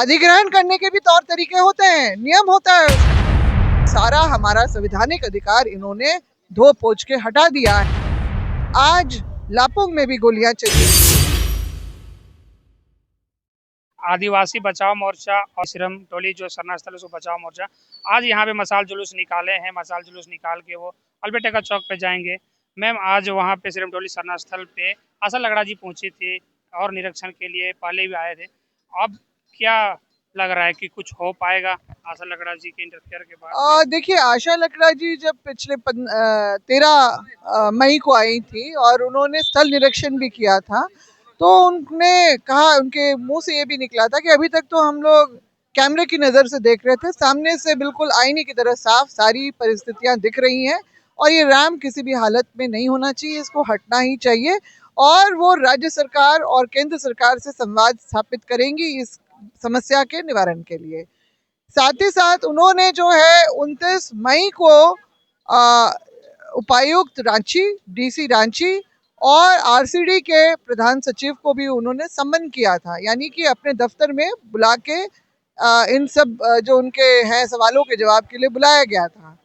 अधिग्रहण करने के भी तौर तरीके होते हैं, नियम होता है। सारा हमारा संवैधानिक अधिकार इन्होंने धो पोंछ के हटा दिया है। आज लापुंग में भी गोलियां चली। आदिवासी बचाओ मोर्चा और सिरम टोली जो सरना स्थल उसको बचाओ मोर्चा आज यहाँ पे मसाल जुलूस निकाले हैं। मसाल जुलूस निकाल के वो अल्बर्टा चौक पे जाएंगे। मैम आज वहाँ पे सिरम टोली सरना स्थल पे आशा लकड़ा जी पहुंची थी और निरीक्षण के लिए पहले भी आए थे। अब क्या लग रहा है कि कुछ हो पाएगा आशा लकड़ा जी के इंटरफेयर के बाद? देखिए, आशा लकड़ा जी जब पिछले 13 मई को आई थी और उन्होंने स्थल निरीक्षण भी किया था, तो उन्होंने कहा, उनके मुंह से ये भी निकला था कि अभी तक तो हम लोग कैमरे की नज़र से देख रहे थे, सामने से बिल्कुल आईने की तरह साफ सारी परिस्थितियां दिख रही हैं और ये रैंप किसी भी हालत में नहीं होना चाहिए, इसको हटना ही चाहिए। और वो राज्य सरकार और केंद्र सरकार से संवाद स्थापित करेंगी इस समस्या के निवारण के लिए। साथ ही साथ उन्होंने जो है 29 मई को उपायुक्त रांची, डीसी रांची और आरसीडी के प्रधान सचिव को भी उन्होंने सम्मन किया था, यानी कि अपने दफ्तर में बुला के इन सब जो उनके हैं सवालों के जवाब के लिए बुलाया गया था।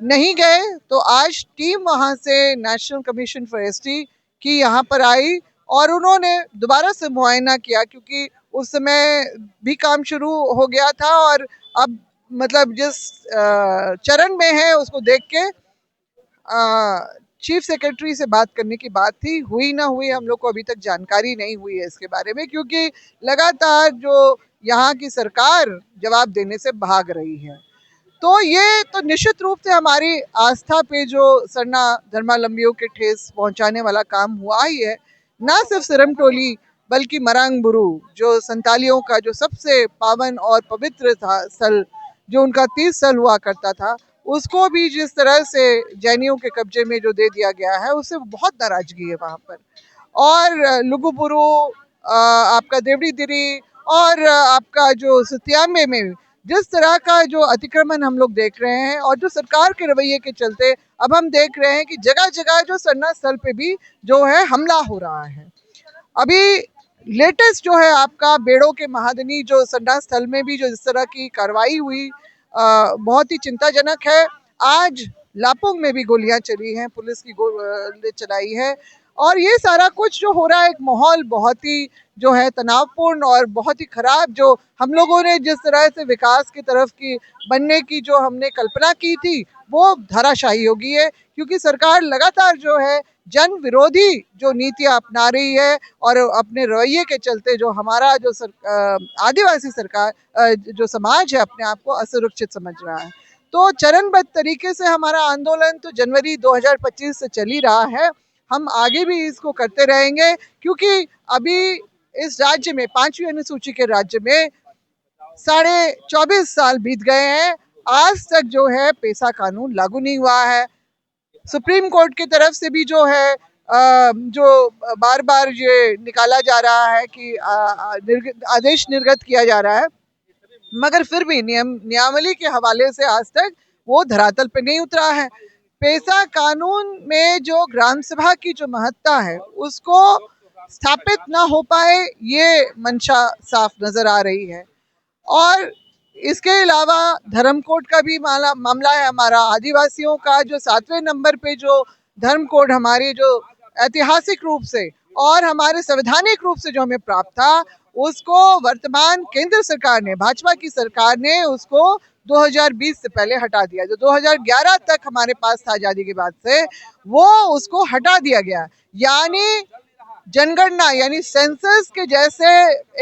नहीं गए तो आज टीम वहां से नेशनल कमीशन फॉर एसटी की यहाँ पर आई और उन्होंने दोबारा से मुआयना किया, क्योंकि उस समय भी काम शुरू हो गया था और अब मतलब जिस चरण में है उसको देख के चीफ सेक्रेटरी से बात करने की बात थी, हुई ना हुई हम लोग को अभी तक जानकारी नहीं हुई है इसके बारे में, क्योंकि लगातार जो यहाँ की सरकार जवाब देने से भाग रही है। तो ये तो निश्चित रूप से हमारी आस्था पे जो सरना धर्मावलंबियों के ठेस पहुंचाने वाला काम हुआ ही है। ना सिर्फ सिरम टोली बल्कि मरांग बुरू जो संतालियों का जो सबसे पावन और पवित्र था स्थल, जो उनका तीर्थ स्थल हुआ करता था, उसको भी जिस तरह से जैनियों के कब्जे में जो दे दिया गया है, उससे बहुत नाराजगी है वहाँ पर। और लुगुबुरु, आपका देवड़ी दिरी और आपका जो सत्यामे में जिस तरह का जो अतिक्रमण हम लोग देख रहे हैं और जो सरकार के रवैये के चलते अब हम देख रहे हैं कि जगह जगह जो सरना स्थल पे भी जो है हमला हो रहा है। अभी लेटेस्ट जो है आपका बेड़ों के महादनी जो सरना स्थल में भी जो इस तरह की कार्रवाई हुई, बहुत ही चिंताजनक है। आज लापुंग में भी गोलियां चली हैं, पुलिस की गोली चलाई है और ये सारा कुछ जो हो रहा है एक माहौल बहुत ही जो है तनावपूर्ण और बहुत ही खराब, जो हम लोगों ने जिस तरह से विकास की तरफ की बनने की जो हमने कल्पना की थी वो धराशायी हो गई है, क्योंकि सरकार लगातार जो है जन विरोधी जो नीतियां अपना रही है और अपने रवैये के चलते जो हमारा जो आदिवासी सरकार जो समाज है अपने आप को असुरक्षित समझ रहा है। तो चरणबद्ध तरीके से हमारा आंदोलन तो जनवरी 2025 से चल ही रहा है, हम आगे भी इसको करते रहेंगे, क्योंकि अभी इस राज्य में 5वीं अनुसूची के राज्य में 24.5 साल बीत गए हैं, आज तक जो है पेसा कानून लागू नहीं हुआ है। सुप्रीम कोर्ट की तरफ से भी जो है जो बार बार ये निकाला जा रहा है कि आदेश निर्गत किया जा रहा है, मगर फिर भी नियमावली के हवाले से आज तक वो धरातल पे नहीं उतरा है। पेसा कानून में जो ग्राम सभा की जो महत्ता है उसको स्थापित ना हो पाए, ये मंशा साफ नजर आ रही है। और इसके अलावा धर्म कोड का भी मामला है हमारा, आदिवासियों का जो 7वें नंबर पे जो धर्म कोड हमारे जो ऐतिहासिक रूप से और हमारे संवैधानिक रूप से जो हमें प्राप्त था, उसको वर्तमान केंद्र सरकार ने, भाजपा की सरकार ने उसको 2020 से पहले हटा दिया। जो 2011 तक हमारे पास था आजादी के बाद से, वो उसको हटा दिया गया। यानी जनगणना यानी सेंसस के जैसे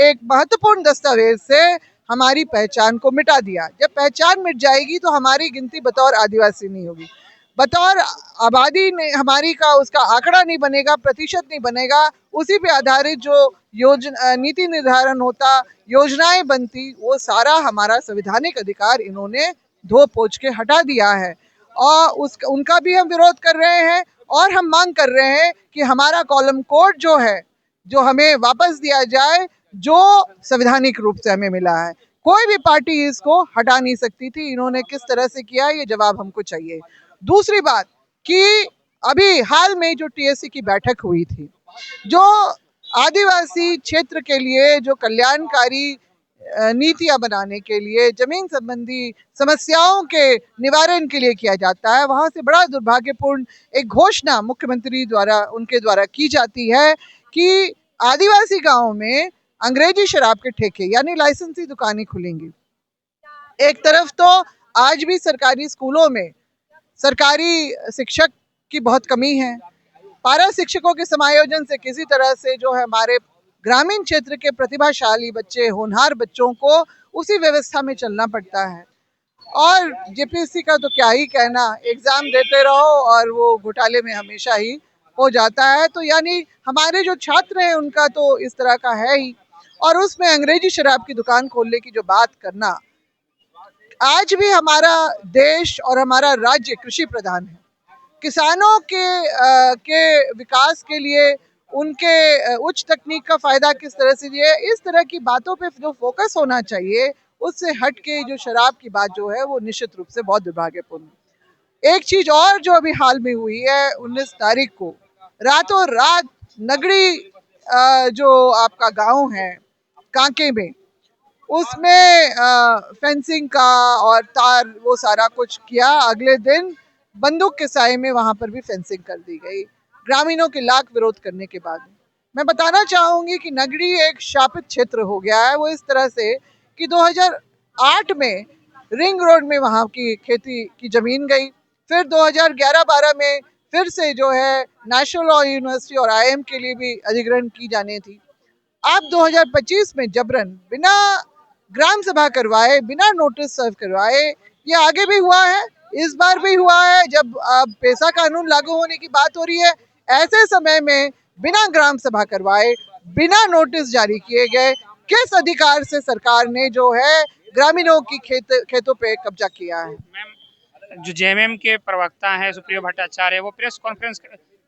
एक महत्वपूर्ण दस्तावेज से हमारी पहचान को मिटा दिया। जब पहचान मिट जाएगी तो हमारी गिनती बतौर आदिवासी नहीं होगी, बतौर आबादी ने हमारी का उसका आंकड़ा नहीं बनेगा, प्रतिशत नहीं बनेगा, उसी पे आधारित जो योजना नीति निर्धारण होता, योजनाएं बनती, वो सारा हमारा संवैधानिक अधिकार इन्होंने धो पोंछ के हटा दिया है। और उनका भी हम विरोध कर रहे हैं और हम मांग कर रहे हैं कि हमारा कॉलम कोड जो है, जो हमें वापस दिया जाए, जो संवैधानिक रूप से हमें मिला है। कोई भी पार्टी इसको हटा नहीं सकती थी, इन्होंने किस तरह से किया ये जवाब हमको चाहिए। दूसरी बात कि अभी हाल में जो टीएससी की बैठक हुई थी, जो आदिवासी क्षेत्र के लिए जो कल्याणकारी नीतियां बनाने के लिए, जमीन संबंधी समस्याओं के निवारण के लिए किया जाता है, वहां से बड़ा दुर्भाग्यपूर्ण एक घोषणा मुख्यमंत्री द्वारा उनके द्वारा की जाती है कि आदिवासी गांवों में अंग्रेजी शराब के ठेके यानी लाइसेंसी दुकानें खुलेंगी। एक तरफ तो आज भी सरकारी स्कूलों में सरकारी शिक्षक की बहुत कमी है, पारा शिक्षकों के समायोजन से किसी तरह से जो है हमारे ग्रामीण क्षेत्र के प्रतिभाशाली बच्चे, होनहार बच्चों को उसी व्यवस्था में चलना पड़ता है। और जेपीएससी का तो क्या ही कहना, एग्जाम देते रहो और वो घोटाले में हमेशा ही हो जाता है। तो यानी हमारे जो छात्र हैं उनका तो इस तरह का है ही, और उसमें अंग्रेजी शराब की दुकान खोलने की जो बात करना, आज भी हमारा देश और हमारा राज्य कृषि प्रधान है। किसानों के विकास के लिए उनके उच्च तकनीक का फायदा किस तरह से लिए, इस तरह की बातों पे जो फोकस होना चाहिए उससे हट के जो शराब की बात जो है वो निश्चित रूप से बहुत दुर्भाग्यपूर्ण। एक चीज और जो अभी हाल में हुई है, 19 तारीख को रातों रात नगड़ी जो आपका गांव है कांके में, उसमें फेंसिंग का और तार वो सारा कुछ किया। अगले दिन बंदूक के साए में वहां पर भी फेंसिंग कर दी गई, ग्रामीणों के लाख विरोध करने के बाद। मैं बताना चाहूंगी कि नगरी एक शापित क्षेत्र हो गया है। वो इस तरह से कि 2008 में रिंग रोड में वहां की खेती की जमीन गई, फिर 2011-12 में फिर से जो है नेशनल लॉ यूनिवर्सिटी और आईएम के लिए भी अधिग्रहण की जानी थी। अब 2025 में जबरन बिना ग्राम सभा करवाए, बिना नोटिस सर्व करवाए, ये आगे भी हुआ है, इस बार भी हुआ है। जब अब पेशा कानून लागू होने की बात हो रही है, ऐसे समय में बिना ग्राम सभा करवाए, बिना नोटिस जारी किए गए, किस अधिकार से सरकार ने जो है ग्रामीणों की खेतों पे कब्जा किया है? मैम, जो जेएमएम के प्रवक्ता हैं सुप्रियो भट्टाचार्य, वो प्रेस कॉन्फ्रेंस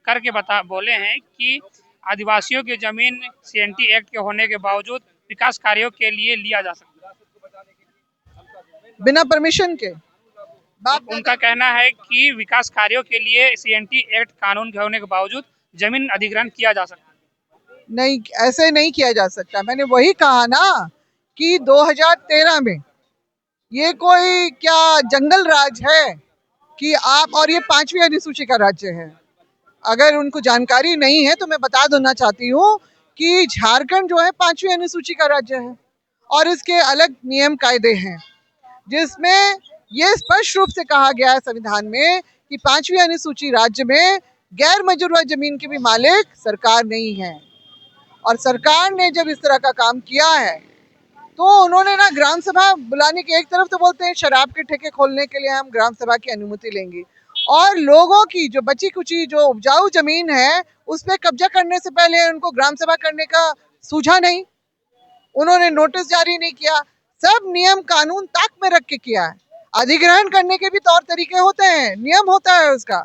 करके बोले हैं कि आदिवासियों की जमीन सीएनटी एक्ट के होने के बावजूद विकास कार्यों के लिए लिया जा सकता है बिना परमिशन के। उनका कहना है कि विकास कार्यों के लिए सीएनटी एक्ट कानून के होने के बावजूद जमीन अधिग्रहण किया जा सकता है। नहीं, ऐसे नहीं किया जा सकता। मैंने वही कहा ना कि 2013 में ये कोई क्या जंगल राज है कि आप, और ये 5वीं अनुसूची का राज्य है। अगर उनको जानकारी नहीं है तो मैं बता देना चाहती हूँ कि झारखंड जो है 5वीं अनुसूची का राज्य है और इसके अलग नियम कायदे हैं, जिसमें ये स्पष्ट रूप से कहा गया है संविधान में कि 5वीं अनुसूची राज्य में गैर मंजूर जमीन के भी मालिक सरकार नहीं है। और सरकार ने जब इस तरह का काम किया है तो उन्होंने ना ग्राम सभा बुलाने की, एक तरफ तो बोलते हैं शराब के ठेके खोलने के लिए हम ग्राम सभा की अनुमति लेंगे, और लोगों की जो बची कुची जो उपजाऊ जमीन है उस पर कब्जा करने से पहले उनको ग्राम सभा करने का सूझा नहीं, उन्होंने नोटिस जारी नहीं किया। सब नियम कानून ताक में रख के किया है। अधिग्रहण करने के भी तौर तरीके होते हैं, नियम होता है उसका,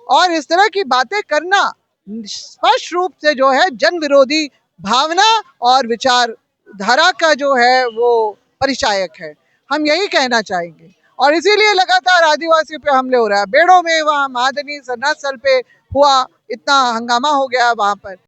और इस तरह की बातें करना स्पष्ट रूप से जो है जन विरोधी भावना और विचार धारा का जो है वो परिचायक है। हम यही कहना चाहेंगे, और इसीलिए लगातार आदिवासियों पे हमले हो रहा है। बेड़ों में वहाँ महादनी सरना स्थल पे हुआ, इतना हंगामा हो गया वहां पर।